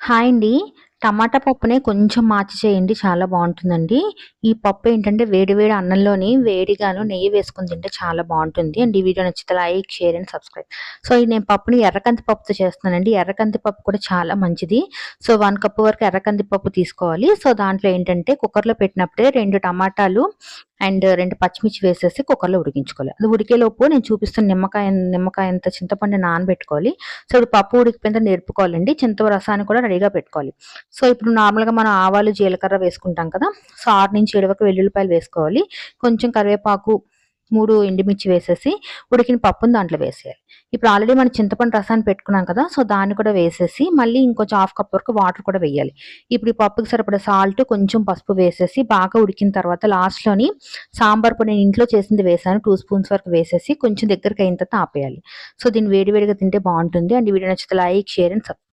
Hi అండి. టమాటా పప్పునే కొంచెం మార్చి చేయండి. చాలా బావుంటుందండి. ఈ పప్పు ఏంటంటే వేడి వేడి అన్నంలోని వేడిగాను నెయ్యి వేసుకొని తింటే చాలా బావుంటుంది. అండ్ ఈ వీడియో నచ్చితే like, share and subscribe. So, ఈ నేను పప్పుని ఎర్రకంది పప్పుతో చేస్తున్నానండి. ఎర్రకంది పప్పు కూడా చాలా మంచిది. సో, 1 కప్ వరకు ఎర్రకంది పప్పు తీసుకోవాలి. సో, దాంట్లో ఏంటంటే కుక్కర్‌లో పెట్టినప్పుడే 2 టమాటాలు అండ్ 2 పచ్చిమిర్చి వేసేసి కుక్కర్‌లో ఉడికించుకోవాలి. అది ఉడికేలోపు నేను చూపిస్తున్న నిమ్మకాయంత చింతపండు నానబెట్టుకోవాలి. సో, ఇప్పుడు పప్పు ఉడికిపోయిన తర్వాత నిరుపుకోవాలండి. రసాన్ని కూడా రెడీగా పెట్టుకోవాలి. సో, ఇప్పుడు నార్మల్‌గా మనం ఆవాలు, జీలకర్ర వేసుకుంటాం కదా! సో, 6-7 వరకు వెల్లుల్లిపాయలు వేసుకోవాలి. కొంచెం కరివేపాకు, 3 ఎండుమిర్చి వేసేసి ఉడికిన పప్పుని దాంట్లో వేసేయాలి. ఇప్పుడు ఆల్రెడీ మనం చింతపండు రసాన్ని పెట్టుకున్నాం కదా! సో, దాన్ని కూడా వేసేసి మళ్ళీ ఇంకొంచెం హాఫ్ కప్ వరకు వాటర్ కూడా వేయాలి. ఇప్పుడు ఈ పప్పుకి సరిపడా సాల్ట్, కొంచెం పసుపు వేసేసి బాగా ఉడికిన తర్వాత లాస్ట్‌లోని సాంబార్ పొడి నేను ఇంట్లో చేసింది వేశాను. 2 స్పూన్స్ వరకు వేసేసి కొంచెం దగ్గరకయిన తర్వాత ఆపేయాలి. సో, దీన్ని వేడి వేడిగా తింటే బావుంటుంది. అండ్ ఈ వీడియో నచ్చితే లైక్, షేర్ అండ్